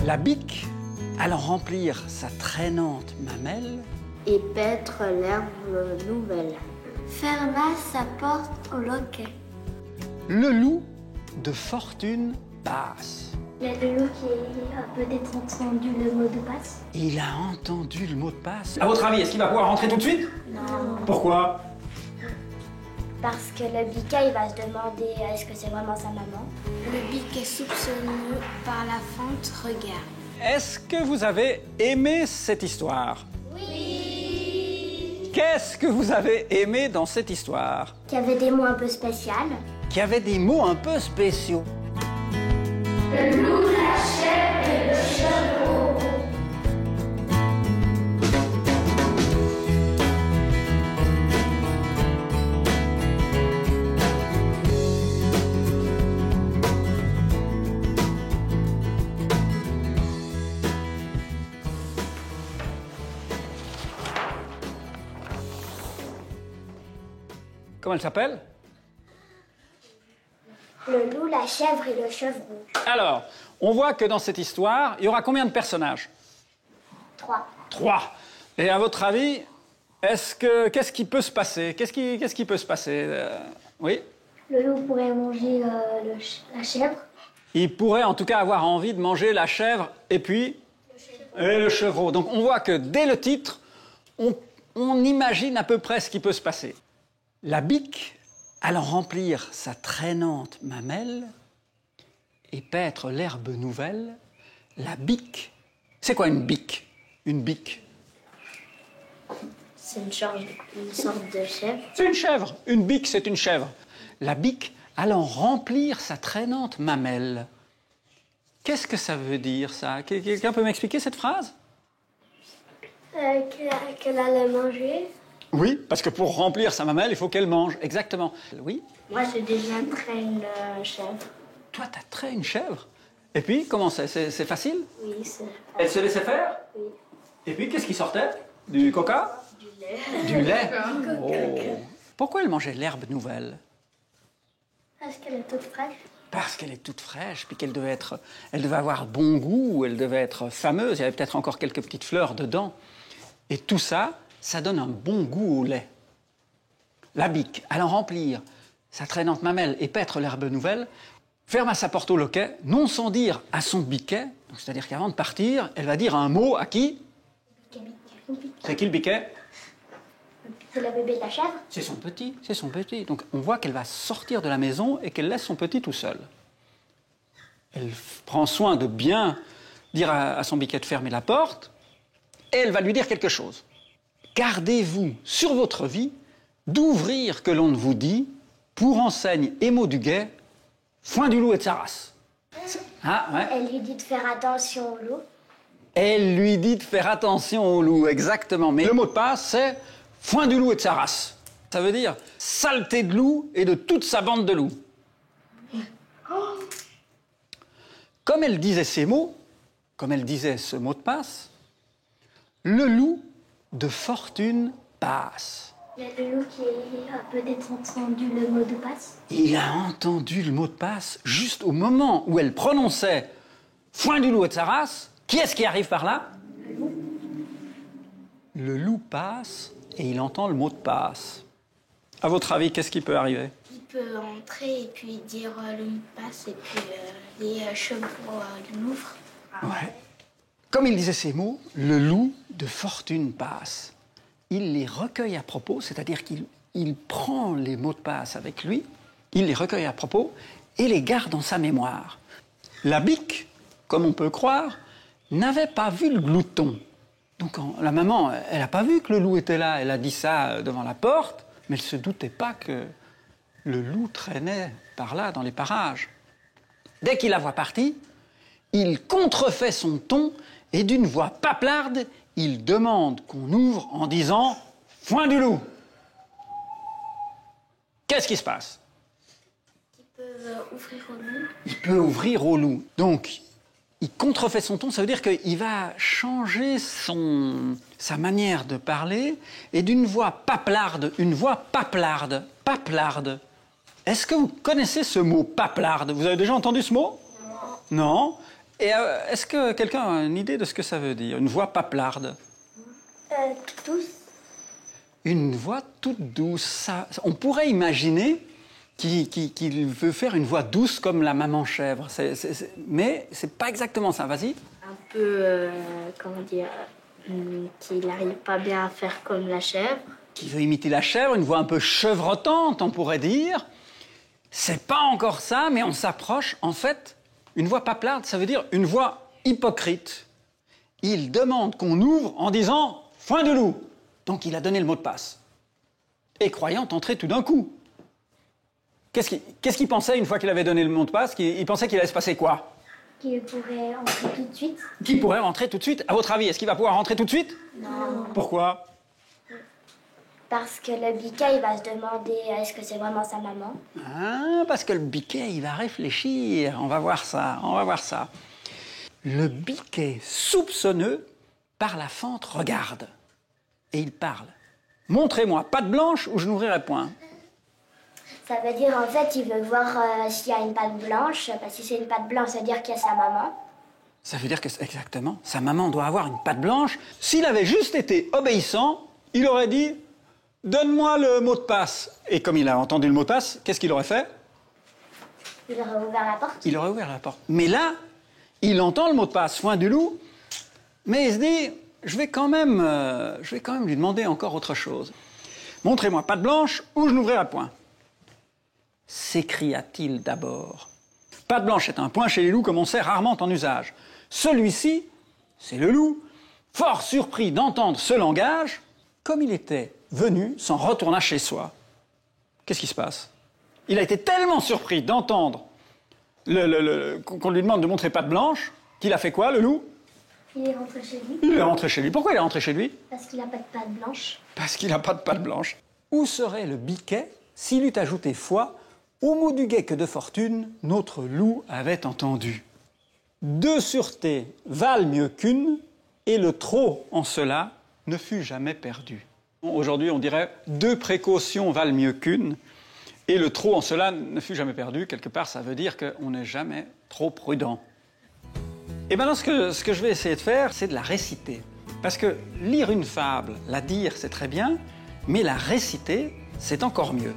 La bique, allant remplir sa traînante mamelle, et paître l'herbe nouvelle. Ferma sa porte au loquet. le loup de fortune passe. Il y a le loup qui a peut-être entendu le mot de passe. Il a entendu le mot de passe. À votre avis, est-ce qu'il va pouvoir rentrer tout de suite? Non. Pourquoi? Parce que le biquet, il va se demander est-ce que c'est vraiment sa maman. Le biquet soupçonneux par la fente regarde. Est-ce que vous avez aimé cette histoire? Oui. Qu'est-ce que vous avez aimé dans cette histoire? Qu'il y avait des mots un peu spéciaux. Qu'il y avait des mots un peu spéciaux. Le loup, la chèvre et le chevreau. Comment elle s'appelle? Le loup, la chèvre et le chevreau. Alors, on voit que dans cette histoire, il y aura combien de personnages? 3. 3. Et à votre avis, qu'est-ce qui peut se passer? Qu'est-ce qui peut se passer? Oui? Le loup pourrait manger la chèvre. Il pourrait en tout cas avoir envie de manger la chèvre et puis le chevreau. Donc on voit que dès le titre, on imagine à peu près ce qui peut se passer. La bique, allant remplir sa traînante mamelle et paître l'herbe nouvelle, la bique. C'est quoi une bique? Une bique? C'est une sorte de chèvre. C'est une chèvre. Une bique, c'est une chèvre. La bique allant remplir sa traînante mamelle. Qu'est-ce que ça veut dire, ça? Quelqu'un peut m'expliquer cette phrase? Qu'elle allait manger. Oui, parce que pour remplir sa mamelle, il faut qu'elle mange. Exactement. Oui? Moi, j'ai déjà trait une chèvre. Toi, t'as trait une chèvre? Et puis, comment c'est? C'est facile? Oui, c'est... Elle se laissait faire? Oui. Et puis, qu'est-ce qui sortait? Du coca? Du lait. Du lait? Oh. Pourquoi elle mangeait l'herbe nouvelle? Parce qu'elle est toute fraîche. Parce qu'elle est toute fraîche, puis elle devait avoir bon goût, elle devait être fameuse, il y avait peut-être encore quelques petites fleurs dedans. Et tout ça, ça donne un bon goût au lait. La bique, allant remplir sa traînante mamelle et paître l'herbe nouvelle, ferma sa porte au loquet, non sans dire à son biquet, c'est-à-dire qu'avant de partir, elle va dire un mot à qui? C'est qui le biquet? C'est le bébé de la chèvre. C'est son petit, c'est son petit. Donc on voit qu'elle va sortir de la maison et qu'elle laisse son petit tout seul. Elle prend soin de bien dire à son biquet de fermer la porte et elle va lui dire quelque chose. Gardez-vous sur votre vie d'ouvrir que l'on ne vous dit pour enseigne et mot du guet, foin du loup et de sa race. Ah, ouais. Elle lui dit de faire attention au loup. Elle lui dit de faire attention au loup, exactement. Mais le mot de passe, c'est foin du loup et de sa race. Ça veut dire saleté de loup et de toute sa bande de loups. Comme elle disait ces mots, comme elle disait ce mot de passe, le loup de fortune passe. Il y a le loup qui a peut-être entendu le mot de passe. Il a entendu le mot de passe juste au moment où elle prononçait foin du loup et de sa race. Qui est-ce qui arrive par là? Le loup. Le loup passe et il entend le mot de passe. À votre avis, qu'est-ce qui peut arriver? Il peut entrer et puis dire le mot de passe et puis les chevaux l'ouvrent. Ouais. Comme il disait ces mots, le loup de fortune passe. Il les recueille à propos, c'est-à-dire qu'il prend les mots de passe avec lui, il les recueille à propos et les garde dans sa mémoire. La bique, comme on peut croire, n'avait pas vu le glouton. Donc la maman, elle n'a pas vu que le loup était là, elle a dit ça devant la porte, mais elle ne se doutait pas que le loup traînait par là, dans les parages. Dès qu'il la voit partie, il contrefait son ton et d'une voix paplarde, il demande qu'on ouvre en disant « Foin du loup !» Qu'est-ce qui se passe? Ils peuvent ouvrir au loup. Il peut ouvrir au loup. Donc, il contrefait son ton, ça veut dire qu'il va changer sa manière de parler et d'une voix paplarde, une voix paplarde, paplarde. Est-ce que vous connaissez ce mot paplarde? Vous avez déjà entendu ce mot? Non. Et est-ce que quelqu'un a une idée de ce que ça veut dire? Une voix paplarde? Toute douce. Une voix toute douce. Ça, on pourrait imaginer qu'il veut faire une voix douce comme la maman chèvre. Mais c'est pas exactement ça. Vas-y. Un peu, comment dire, qu'il n'arrive pas bien à faire comme la chèvre. Qui veut imiter la chèvre, une voix un peu chevrotante, on pourrait dire. C'est pas encore ça, mais on s'approche. En fait, une voix paplarde, ça veut dire une voix hypocrite. Il demande qu'on ouvre en disant « Foin de loup ». Donc il a donné le mot de passe. Et croyant entrer tout d'un coup. Qu'est-ce qu'il pensait une fois qu'il avait donné le mot de passe? Il pensait qu'il allait se passer quoi? Qu'il pourrait entrer tout de suite. Qu'il pourrait rentrer tout de suite. À votre avis, est-ce qu'il va pouvoir rentrer tout de suite? Non. Pourquoi? Parce que le biquet, il va se demander est-ce que c'est vraiment sa maman. Ah, parce que le biquet, il va réfléchir. On va voir ça, on va voir ça. Le biquet soupçonneux, par la fente, regarde. Et il parle. Montrez-moi patte blanche ou je n'ouvrirai point. Ça veut dire, en fait, il veut voir s'il y a une patte blanche. Parce que si c'est une patte blanche, ça veut dire qu'il y a sa maman. Ça veut dire que, exactement, sa maman doit avoir une patte blanche. S'il avait juste été obéissant, il aurait dit « Donne-moi le mot de passe ». Et comme il a entendu le mot de passe, qu'est-ce qu'il aurait fait? Il aurait ouvert la porte. Il aurait ouvert la porte. Mais là, il entend le mot de passe, foin du loup, mais il se dit « je vais quand même lui demander encore autre chose. Montrez-moi patte blanche ou je n'ouvrirai point ». S'écria-t-il d'abord. Patte blanche est un point chez les loups comme on sait rarement en usage. Celui-ci, c'est le loup, fort surpris d'entendre ce langage, comme il était venu, s'en retourna chez soi. Qu'est-ce qui se passe? Il a été tellement surpris d'entendre qu'on lui demande de montrer patte blanche, qu'il a fait quoi, le loup? Il est rentré chez lui. Il est rentré chez lui. Pourquoi il est rentré chez lui? Parce qu'il n'a pas de patte blanche. Parce qu'il n'a pas de patte blanche. Où serait le biquet s'il eût ajouté foi au mot du guet que de fortune notre loup avait entendu? Deux sûretés valent mieux qu'une, et le trop en cela ne fut jamais perdu. Aujourd'hui, on dirait deux précautions valent mieux qu'une, et le trop en cela ne fut jamais perdu. Quelque part, ça veut dire qu'on n'est jamais trop prudent. Et maintenant, ce que je vais essayer de faire, c'est de la réciter. Parce que lire une fable, la dire, c'est très bien, mais la réciter, c'est encore mieux.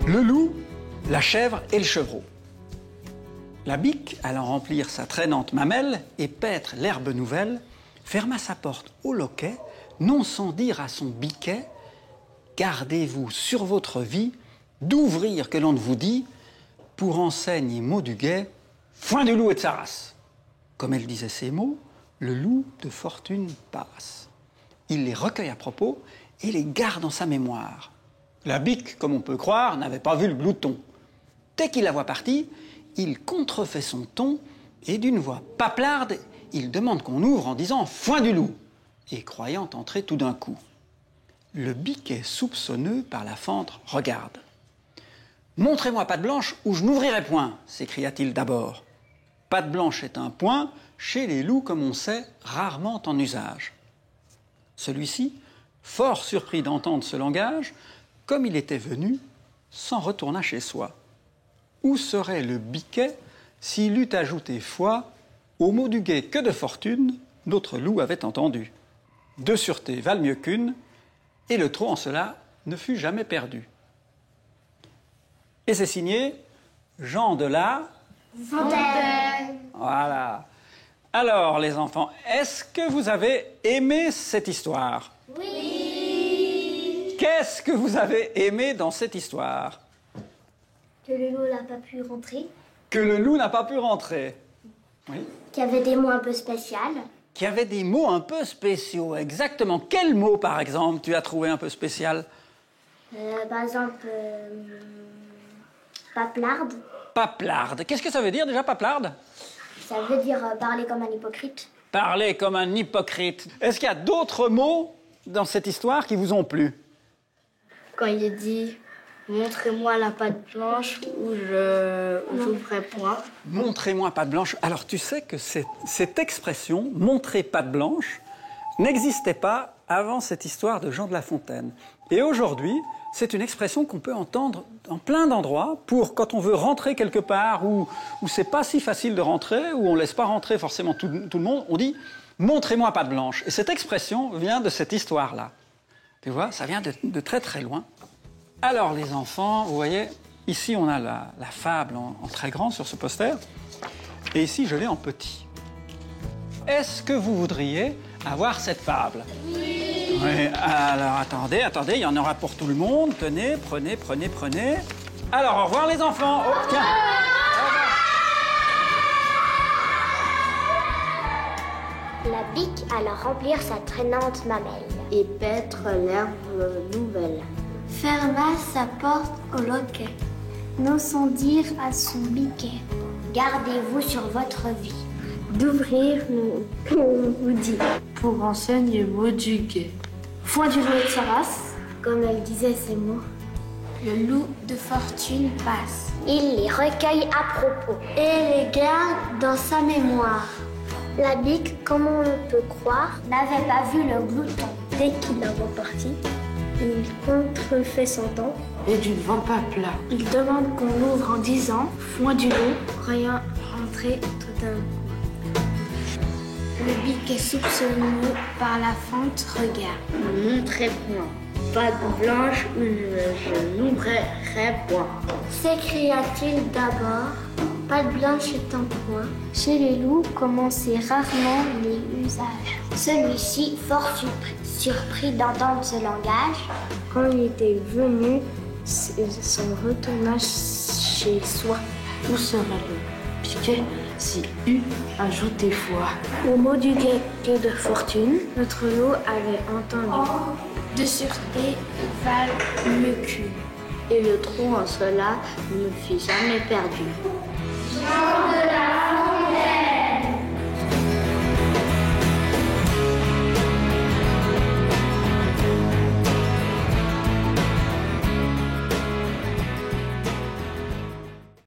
Le loup, la chèvre et le chevreau. La bique, allant remplir sa traînante mamelle et paître l'herbe nouvelle, ferma sa porte au loquet, non sans dire à son biquet « Gardez-vous sur votre vie d'ouvrir que l'on ne vous dit, pour enseigne et mot du guet, foin du loup et de sa race. » Comme elle disait ces mots, le loup de fortune passe. Il les recueille à propos et les garde en sa mémoire. La bique, comme on peut croire, n'avait pas vu le glouton. Dès qu'il la voit partie, il contrefait son ton et d'une voix paplarde, il demande qu'on ouvre en disant « foin du loup » et croyant entrer tout d'un coup. Le biquet soupçonneux par la fente regarde. « Montrez-moi patte blanche ou je n'ouvrirai point » s'écria-t-il d'abord. Patte blanche est un point chez les loups comme on sait rarement en usage. Celui-ci, fort surpris d'entendre ce langage, comme il était venu, s'en retourna chez soi. Où serait le biquet s'il eût ajouté foi au mot du guet que de fortune notre loup avait entendu? Deux sûretés valent mieux qu'une, et le trop en cela ne fut jamais perdu. Et c'est signé Jean de La Fontaine. Voilà. Alors, les enfants, est-ce que vous avez aimé cette histoire? Oui. Qu'est-ce que vous avez aimé dans cette histoire? Que le loup n'a pas pu rentrer. Que le loup n'a pas pu rentrer. Oui. Qu'il y avait des mots un peu spéciaux. Qu'il y avait des mots un peu spéciaux. Exactement. Quel mot, par exemple, tu as trouvé un peu spécial? Par exemple, paplarde. Paplarde. Qu'est-ce que ça veut dire déjà, paplarde? Ça veut dire parler comme un hypocrite. Parler comme un hypocrite. Est-ce qu'il y a d'autres mots dans cette histoire qui vous ont plu? Quand il dit « Montrez-moi la patte blanche ou je n'ouvrirai point ». Montrez-moi patte blanche. Alors, tu sais que cette expression, montrer patte blanche, n'existait pas avant cette histoire de Jean de La Fontaine. Et aujourd'hui, c'est une expression qu'on peut entendre dans plein d'endroits pour quand on veut rentrer quelque part où c'est pas si facile de rentrer, où on laisse pas rentrer forcément tout le monde, on dit « montrez-moi patte blanche ». Et cette expression vient de cette histoire-là. Tu vois, ça vient de très très loin. Alors les enfants, vous voyez, ici on a la fable en très grand sur ce poster, et ici je l'ai en petit. Est-ce que vous voudriez avoir cette fable? Oui. Oui. Alors attendez, il y en aura pour tout le monde. Tenez, prenez. Alors au revoir les enfants. Oh, tiens. La bique alla remplir sa traînante mamelle. Et paître l'herbe nouvelle. Ferma sa porte au loquet, n'osant dire à son biquet. Gardez-vous sur votre vie. D'ouvrir on vous dit. Pour enseigner mot du guet. Foin du loup et de sa race, comme elle disait ces mots. Le loup de fortune passe. Il les recueille à propos. Et les garde dans sa mémoire. La bique, comme on le peut croire, n'avait pas vu le glouton. Dès qu'il la voit partie, il contrefait son temps. Et du vent pas plat. Il demande qu'on l'ouvre en disant foin du loup, croyant rentrer tout d'un coup. Le biquet soupçonneux par la fente regarde. Montrez-moi, patte blanche où je n'ouvrirai point. S'écria-t-il d'abord, patte blanche est en point. Chez les loups commençaient rarement les usages. Celui-ci, fort surpris d'entendre ce langage, Quand il était venu, s'en retourna chez soi. Où serait le piquet si eût ajouté foi? Au mot du guet de fortune, notre loup avait entendu. De sûreté valent mieux qu'une. Et le trou en cela ne fut jamais perdu.